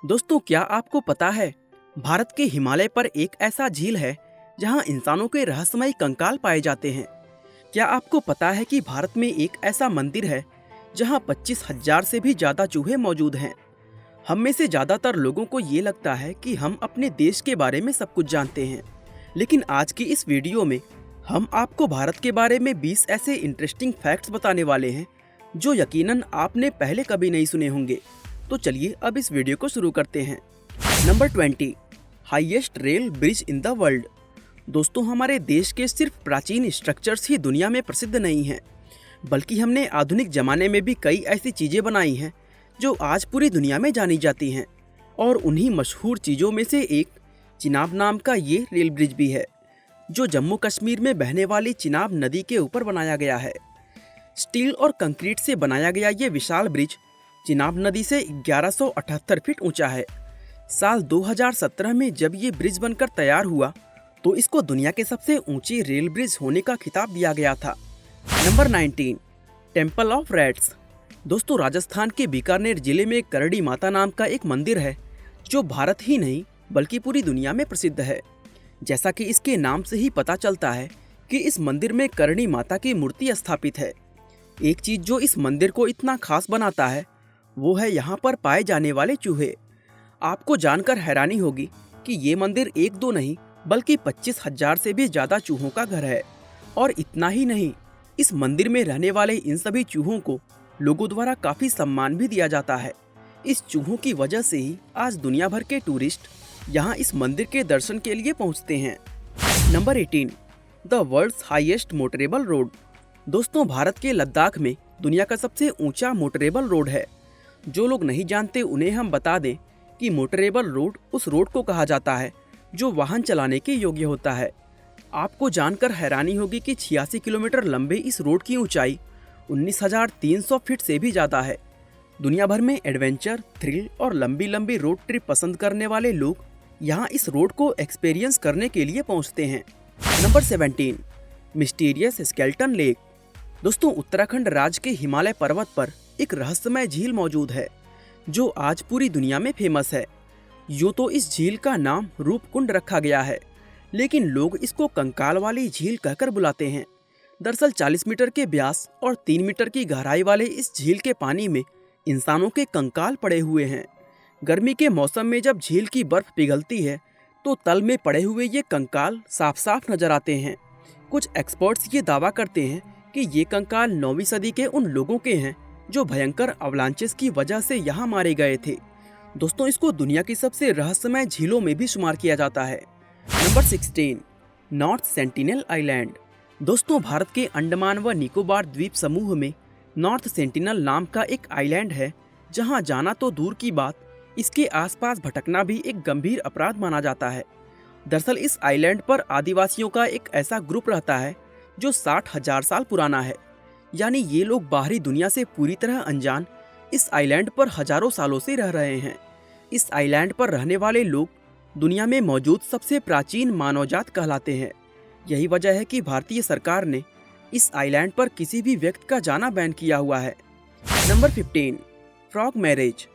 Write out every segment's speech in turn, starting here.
दोस्तों, क्या आपको पता है भारत के हिमालय पर एक ऐसा झील है जहां इंसानों के रहस्यमय कंकाल पाए जाते हैं। क्या आपको पता है कि भारत में एक ऐसा मंदिर है जहां 25,000 से भी ज्यादा चूहे मौजूद हैं। हम में से ज्यादातर लोगों को ये लगता है कि हम अपने देश के बारे में सब कुछ जानते हैं, लेकिन आज की इस वीडियो में हम आपको भारत के बारे में 20 ऐसे इंटरेस्टिंग फैक्ट्स बताने वाले हैं जो यकीनन आपने पहले कभी नहीं सुने होंगे। तो चलिए अब इस वीडियो को शुरू करते हैं। Number 20, highest rail bridge in the world. दोस्तों, हमारे देश के सिर्फ प्राचीन स्ट्रक्चर्स ही दुनिया में प्रसिद्ध नहीं हैं, बल्कि हमने आधुनिक जमाने में भी कई ऐसी चीजें बनाई हैं जो आज पूरी दुनिया में जानी जाती हैं। और उन्हीं मशहूर चीजों में से एक चिनाब नाम का ये रेल ब्रिज भी है, जो जम्मू कश्मीर में बहने वाली चिनाब नदी के ऊपर बनाया गया है। स्टील और कंक्रीट से बनाया गया ये विशाल ब्रिज चिनाब नदी से 1178 फीट ऊंचा है। साल 2017 में जब ये ब्रिज बनकर तैयार हुआ तो इसको दुनिया के सबसे ऊंची रेल ब्रिज होने का खिताब दिया गया था। Number 19, temple of rats. दोस्तों, राजस्थान के बीकानेर जिले में करड़ी माता नाम का एक मंदिर है जो भारत ही नहीं बल्कि पूरी दुनिया में प्रसिद्ध है। जैसा कि इसके नाम से ही पता चलता है कि इस मंदिर में करणी माता की मूर्ति स्थापित है। एक चीज जो इस मंदिर को इतना खास बनाता है वो है यहाँ पर पाए जाने वाले चूहे। आपको जानकर हैरानी होगी कि ये मंदिर एक दो नहीं बल्कि 25,000 से भी ज्यादा चूहों का घर है। और इतना ही नहीं, इस मंदिर में रहने वाले इन सभी चूहों को लोगों द्वारा काफी सम्मान भी दिया जाता है। इस चूहों की वजह से ही आज दुनिया भर के टूरिस्ट यहाँ इस मंदिर के दर्शन के लिए पहुँचते हैं। Number 18, the world's highest motorable road. दोस्तों, भारत के लद्दाख में दुनिया का सबसे ऊंचा मोटरेबल रोड है। जो लोग नहीं जानते उन्हें हम बता दें कि मोटरेबल रोड उस रोड को कहा जाता है जो वाहन चलाने के योग्य होता है। आपको जानकर हैरानी होगी कि 86 किलोमीटर लंबे इस रोड की ऊंचाई 19,300 फीट से भी ज़्यादा है। दुनिया भर में एडवेंचर, थ्रिल और लंबी लंबी रोड ट्रिप पसंद करने वाले लोग यहाँ इस रोड को एक्सपीरियंस करने के लिए पहुँचते हैं। Number 17, mysterious skeleton lake. दोस्तों, उत्तराखंड राज्य के हिमालय पर्वत पर एक रहस्यमय झील मौजूद है जो आज पूरी दुनिया में फेमस है। यूँ तो इस झील का नाम रूपकुंड रखा गया है, लेकिन लोग इसको कंकाल वाली झील कहकर बुलाते हैं। दरअसल 40 मीटर के व्यास और 3 मीटर की गहराई वाले इस झील के पानी में इंसानों के कंकाल पड़े हुए हैं। गर्मी के मौसम में जब झील की बर्फ पिघलती है तो तल में पड़े हुए ये कंकाल साफ साफ नजर आते हैं। कुछ एक्सपर्ट्स ये दावा करते हैं कि ये कंकाल 9वीं सदी के उन लोगों के हैं जो भयंकर अवलांचेस की वजह से यहाँ मारे गए थे। दोस्तों, इसको दुनिया की सबसे रहस्यमय झीलों में भी शुमार किया जाता है। Number 16, north sentinel island. दोस्तों, भारत के अंडमान व निकोबार द्वीप समूह में नॉर्थ सेंटिनल नाम का एक आइलैंड है जहाँ जाना तो दूर की बात, इसके आसपास भटकना भी एक गंभीर अपराध माना जाता है। दरअसल इस आइलैंड पर आदिवासियों का एक ऐसा ग्रुप रहता है जो 60,000 साल पुराना है। यानी ये लोग बाहरी दुनिया से पूरी तरह अनजान इस आइलैंड पर हजारों सालों से रह रहे हैं। इस आइलैंड पर रहने वाले लोग दुनिया में मौजूद सबसे प्राचीन मानवजात कहलाते हैं। यही वजह है कि भारतीय सरकार ने इस आइलैंड पर किसी भी व्यक्ति का जाना बैन किया हुआ है। Number 15, frog marriage.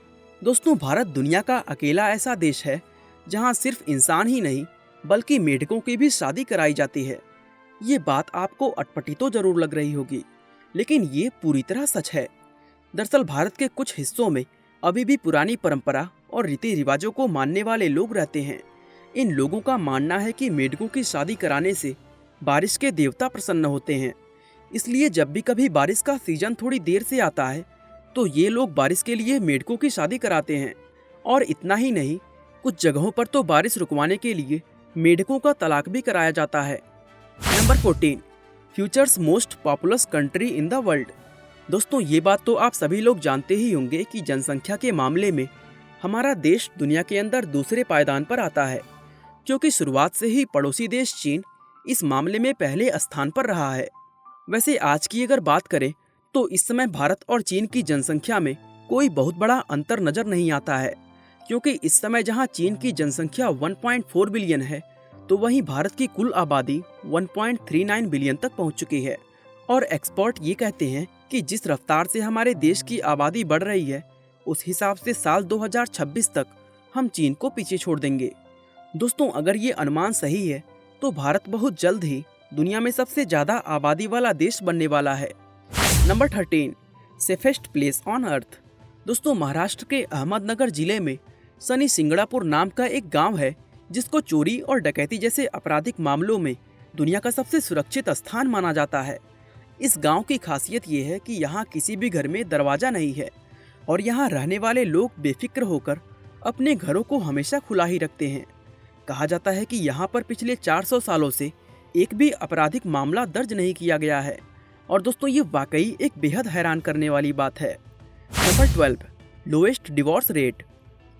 दोस्तों, भारत दुनिया का अकेला ऐसा देश है जहां सिर्फ इंसान ही नहीं बल्कि मेढकों की भी शादी कराई जाती है। ये बात आपको अटपटी तो जरूर लग रही होगी, लेकिन ये पूरी तरह सच है। दरअसल भारत के कुछ हिस्सों में अभी भी पुरानी परंपरा और रीति रिवाजों को मानने वाले लोग रहते हैं। इन लोगों का मानना है कि मेढकों की शादी कराने से बारिश के देवता प्रसन्न होते हैं। इसलिए जब भी कभी बारिश का सीजन थोड़ी देर से आता है तो ये लोग बारिश के लिए मेढकों की शादी कराते हैं। और इतना ही नहीं, कुछ जगहों पर तो बारिश रुकवाने के लिए मेढकों का तलाक भी कराया जाता है। Number 14, futures most populous country in the world. दोस्तों, ये बात तो आप सभी लोग जानते ही होंगे कि जनसंख्या के मामले में हमारा देश दुनिया के अंदर दूसरे पायदान पर आता है, क्योंकि शुरुआत से ही पड़ोसी देश चीन इस मामले में पहले स्थान पर रहा है। वैसे आज की अगर बात करें तो इस समय भारत और चीन की जनसंख्या में कोई बहुत बड़ा अंतर नजर नहीं आता है, क्योंकि इस समय जहां चीन की जनसंख्या 1.4 बिलियन है तो वहीं भारत की कुल आबादी 1.39 बिलियन तक पहुंच चुकी है। और एक्सपर्ट ये कहते हैं कि जिस रफ्तार से हमारे देश की आबादी बढ़ रही है उस हिसाब से साल 2026 तक हम चीन को पीछे छोड़ देंगे। दोस्तों, अगर ये अनुमान सही है तो भारत बहुत जल्द ही दुनिया में सबसे ज़्यादा आबादी वाला देश बनने वाला है। Number 13, safest place on earth. दोस्तों, महाराष्ट्र के अहमदनगर जिले में सनी सिंगड़ापुर नाम का एक गांव है जिसको चोरी और डकैती जैसे आपराधिक मामलों में दुनिया का सबसे सुरक्षित स्थान माना जाता है। इस गांव की खासियत ये है कि यहाँ किसी भी घर में दरवाजा नहीं है और यहाँ रहने वाले लोग बेफिक्र होकर अपने घरों को हमेशा खुला ही रखते हैं। कहा जाता है कि यहाँ पर पिछले 400 सालों से एक भी आपराधिक मामला दर्ज नहीं किया गया है। और दोस्तों, ये वाकई एक बेहद हैरान करने वाली बात है। Number 12, lowest divorce rate.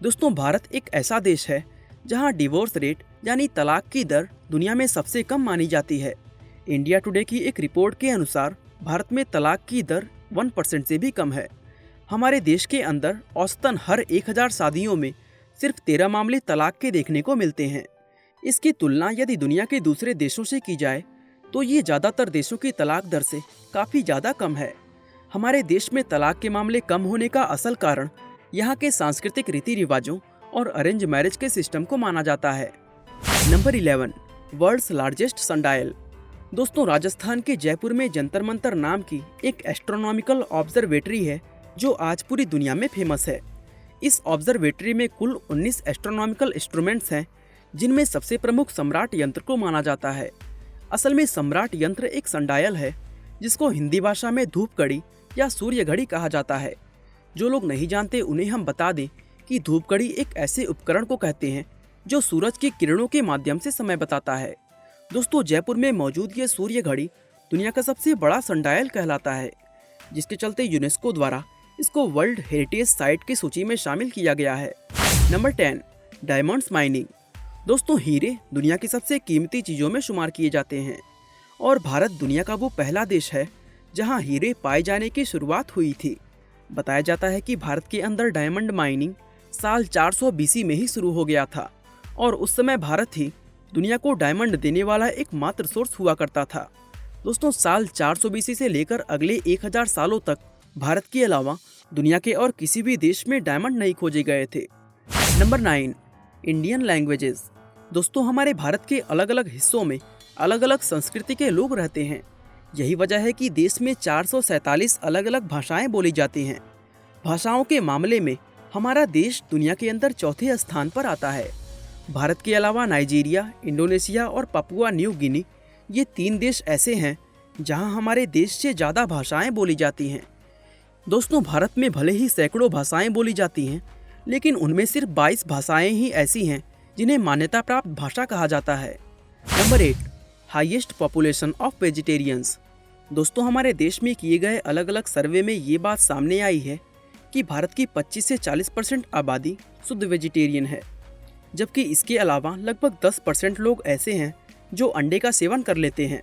दोस्तों, भारत एक ऐसा देश है जहाँ डिवोर्स रेट यानी तलाक की दर दुनिया में सबसे कम मानी जाती है। इंडिया टुडे की एक रिपोर्ट के अनुसार भारत में तलाक की दर 1% से भी कम है। हमारे देश के अंदर औसतन हर 1000 शादियों में सिर्फ 13 मामले तलाक के देखने को मिलते हैं। इसकी तुलना यदि दुनिया के दूसरे देशों से की जाए तो ये ज़्यादातर देशों की तलाक दर से काफ़ी ज़्यादा कम है। हमारे देश में तलाक के मामले कम होने का असल कारण यहाँ के सांस्कृतिक रीति रिवाजों और अरेंज मैरिज के सिस्टम को माना जाता है। Number 11, world's largest sundial. दोस्तों, राजस्थान के जयपुर में जंतर मंतर नाम की एक एस्ट्रोनॉमिकल ऑब्जर्वेटरी है जो आज पूरी दुनिया में फेमस है। इस ऑब्जर्वेटरी में कुल 19 एस्ट्रोनॉमिकल इंस्ट्रूमेंट्स हैं जिनमें सबसे प्रमुख सम्राट यंत्र को माना जाता है। असल में सम्राट यंत्र एक सनडायल है जिसको हिंदी भाषा में धूप घड़ी या सूर्य घड़ी कहा जाता है। जो लोग नहीं जानते उन्हें हम बता दें कि धूप घड़ी एक ऐसे उपकरण को कहते हैं जो सूरज की किरणों के माध्यम से समय बताता है। दोस्तों, जयपुर में मौजूद ये सूर्य घड़ी दुनिया का सबसे बड़ा सनडायल कहलाता है, जिसके चलते यूनेस्को द्वारा इसको वर्ल्ड हेरिटेज साइट की सूची में शामिल किया गया है। Number 10, diamonds mining. दोस्तों, हीरे दुनिया की सबसे कीमती चीज़ों में शुमार किए जाते हैं और भारत दुनिया का वो पहला देश है जहां हीरे पाए जाने की शुरुआत हुई थी। बताया जाता है कि भारत के अंदर डायमंड माइनिंग साल 400 BC में ही शुरू हो गया था और उस समय भारत ही दुनिया को डायमंड देने वाला एकमात्र सोर्स हुआ करता था। दोस्तों, साल 400 BC से लेकर अगले 1000 सालों तक भारत के अलावा दुनिया के और किसी भी देश में डायमंड नहीं खोजे गए थे। Number 9, Indian languages. दोस्तों, हमारे भारत के अलग अलग हिस्सों में अलग अलग संस्कृति के लोग रहते हैं। यही वजह है कि देश में 447 अलग अलग भाषाएं बोली जाती हैं। भाषाओं के मामले में हमारा देश दुनिया के अंदर चौथे स्थान पर आता है। भारत के अलावा नाइजीरिया, इंडोनेशिया और पापुआ न्यू गिनी, ये 3 देश ऐसे हैं जहां हमारे देश से ज़्यादा भाषाएं बोली जाती हैं। दोस्तों, भारत में भले ही सैकड़ों भाषाएं बोली जाती हैं, लेकिन उनमें सिर्फ 22 भाषाएं ही ऐसी हैं जिन्हें मान्यता प्राप्त भाषा कहा जाता है। Number 8, highest population of vegetarians. दोस्तों, हमारे देश में किए गए अलग अलग सर्वे में ये बात सामने आई है कि भारत की 25 से 40% आबादी शुद्ध वेजिटेरियन है, जबकि इसके अलावा लगभग 10% लोग ऐसे हैं जो अंडे का सेवन कर लेते हैं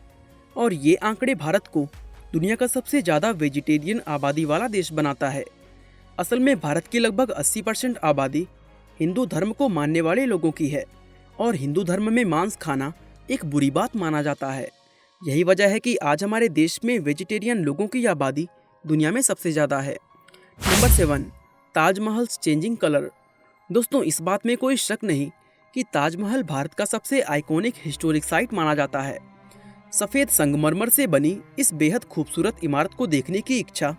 और ये आंकड़े भारत को दुनिया का सबसे ज़्यादा वेजिटेरियन आबादी वाला देश बनाता है। असल में भारत की लगभग 80% आबादी हिंदू धर्म को मानने वाले लोगों की है और हिंदू धर्म में मांस खाना एक बुरी बात माना जाता है। यही वजह है कि आज हमारे देश में वेजिटेरियन लोगों की आबादी दुनिया में सबसे ज़्यादा है। Number 7, Taj Mahal changing colour. दोस्तों, इस बात में कोई शक नहीं कि ताजमहल भारत का सबसे आइकॉनिक हिस्टोरिक साइट माना जाता है। सफ़ेद संगमरमर से बनी इस बेहद खूबसूरत इमारत को देखने की इच्छा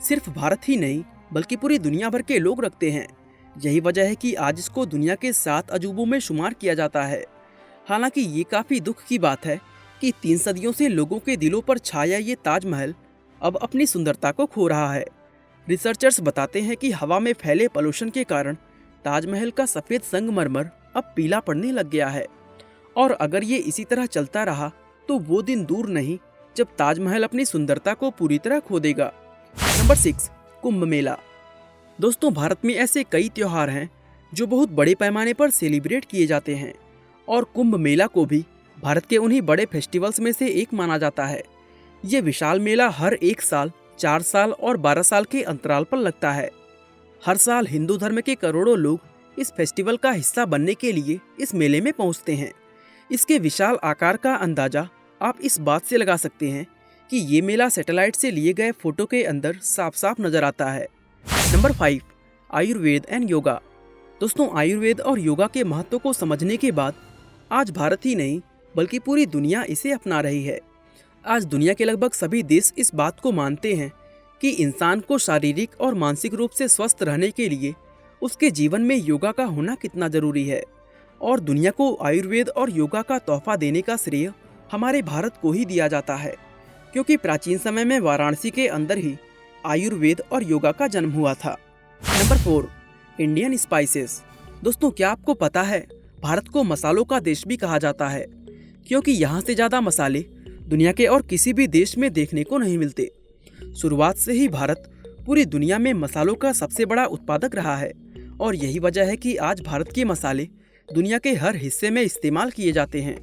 सिर्फ भारत ही नहीं बल्कि पूरी दुनिया भर के लोग रखते हैं। यही वजह है कि आज इसको दुनिया के 7 अजूबों में शुमार किया जाता है। हालांकि ये काफ़ी दुख की बात है कि 3 सदियों से लोगों के दिलों पर छाया ये ताजमहल अब अपनी सुंदरता को खो रहा है। रिसर्चर्स बताते हैं कि हवा में फैले पोल्यूशन के कारण ताजमहल का सफ़ेद संगमरमर अब पीला पड़ने लग गया है और अगर ये इसी तरह चलता रहा तो वो दिन दूर नहीं जब ताजमहल अपनी सुंदरता को पूरी तरह खो देगा। नंबर 6, कुंभ मेला। दोस्तों, भारत में ऐसे कई त्योहार हैं जो बहुत बड़े पैमाने पर सेलिब्रेट किए जाते हैं और कुंभ मेला को भी भारत के उन्हीं बड़े फेस्टिवल्स में से एक माना जाता है। ये विशाल मेला हर 1 साल, 4 साल और 12 साल के अंतराल पर लगता है। हर साल हिंदू धर्म के करोड़ों लोग इस फेस्टिवल का हिस्सा बनने के लिए इस मेले में पहुंचते हैं। इसके विशाल आकार का अंदाजा आप इस बात से लगा सकते हैं कि ये मेला सैटेलाइट से लिए गए फोटो के अंदर साफ साफ नजर आता है। Number 5, Ayurveda and yoga. दोस्तों, आयुर्वेद और योगा के महत्व को समझने के बाद आज भारत ही नहीं बल्कि पूरी दुनिया इसे अपना रही है। आज दुनिया के लगभग सभी देश इस बात को मानते हैं कि इंसान को शारीरिक और मानसिक रूप से स्वस्थ रहने के लिए उसके जीवन में योगा का होना कितना जरूरी है। और दुनिया को आयुर्वेद और योगा का तोहफा देने का श्रेय हमारे भारत को ही दिया जाता है, क्योंकि प्राचीन समय में वाराणसी के अंदर ही आयुर्वेद और योगा का जन्म हुआ था। Number 4, Indian spices. दोस्तों, क्या आपको पता है भारत को मसालों का देश भी कहा जाता है, क्योंकि यहाँ से ज़्यादा मसाले दुनिया के और किसी भी देश में देखने को नहीं मिलते। शुरुआत से ही भारत पूरी दुनिया में मसालों का सबसे बड़ा उत्पादक रहा है और यही वजह है कि आज भारत के मसाले दुनिया के हर हिस्से में इस्तेमाल किए जाते हैं।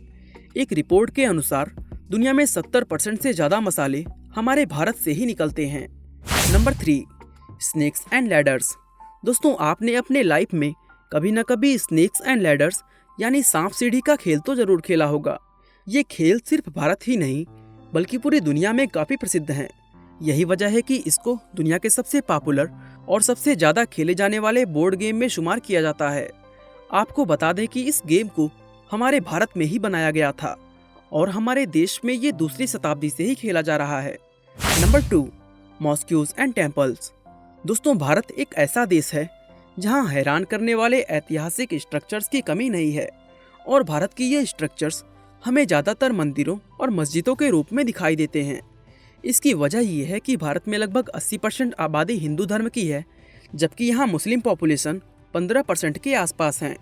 एक रिपोर्ट के अनुसार दुनिया में 70% से ज़्यादा मसाले हमारे भारत से ही निकलते हैं। Number 3, snakes and ladders. दोस्तों, आपने अपने लाइफ में कभी न कभी स्नेक्स एंड लैडर्स यानी सांप सीढ़ी का खेल तो जरूर खेला होगा। ये खेल सिर्फ भारत ही नहीं बल्कि पूरी दुनिया में काफ़ी प्रसिद्ध हैं। यही वजह है कि इसको दुनिया के सबसे पॉपुलर और सबसे ज़्यादा खेले जाने वाले बोर्ड गेम में शुमार किया जाता है। आपको बता दें कि इस गेम को हमारे भारत में ही बनाया गया था और हमारे देश में ये 2री शताब्दी से ही खेला जा रहा है। Number 2, mosques and temples. दोस्तों, भारत एक ऐसा देश है जहां हैरान करने वाले ऐतिहासिक स्ट्रक्चर्स की कमी नहीं है और भारत की ये स्ट्रक्चर्स हमें ज़्यादातर मंदिरों और मस्जिदों के रूप में दिखाई देते हैं। इसकी वजह ये है कि भारत में लगभग 80% आबादी हिंदू धर्म की है, जबकि यहाँ मुस्लिम पॉपुलेशन 15% के आसपास हैं।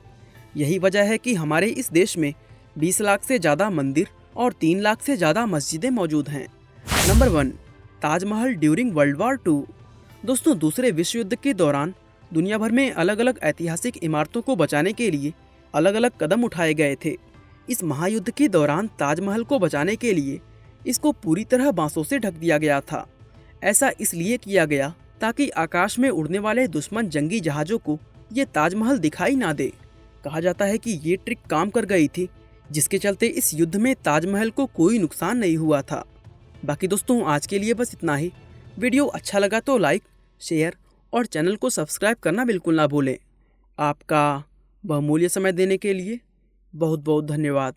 यही वजह है कि हमारे इस देश में 20 लाख से ज़्यादा मंदिर और 3 लाख से ज़्यादा मस्जिदें मौजूद हैं। Number 1, Taj Mahal during world war 2। दोस्तों, दूसरे विश्व युद्ध के दौरान दुनिया भर में अलग अलग ऐतिहासिक इमारतों को बचाने के लिए अलग अलग कदम उठाए गए थे। इस महायुद्ध के दौरान ताजमहल को बचाने के लिए इसको पूरी तरह बांसों से ढक दिया गया था। ऐसा इसलिए किया गया ताकि आकाश में उड़ने वाले दुश्मन जंगी जहाज़ों को ये ताजमहल दिखाई ना दे। कहा जाता है कि ये ट्रिक काम कर गई थी, जिसके चलते इस युद्ध में ताजमहल को कोई नुकसान नहीं हुआ था। बाकी दोस्तों, आज के लिए बस इतना ही। वीडियो अच्छा लगा तो लाइक, शेयर और चैनल को सब्सक्राइब करना बिल्कुल ना भूलें। आपका बहुमूल्य समय देने के लिए बहुत बहुत धन्यवाद।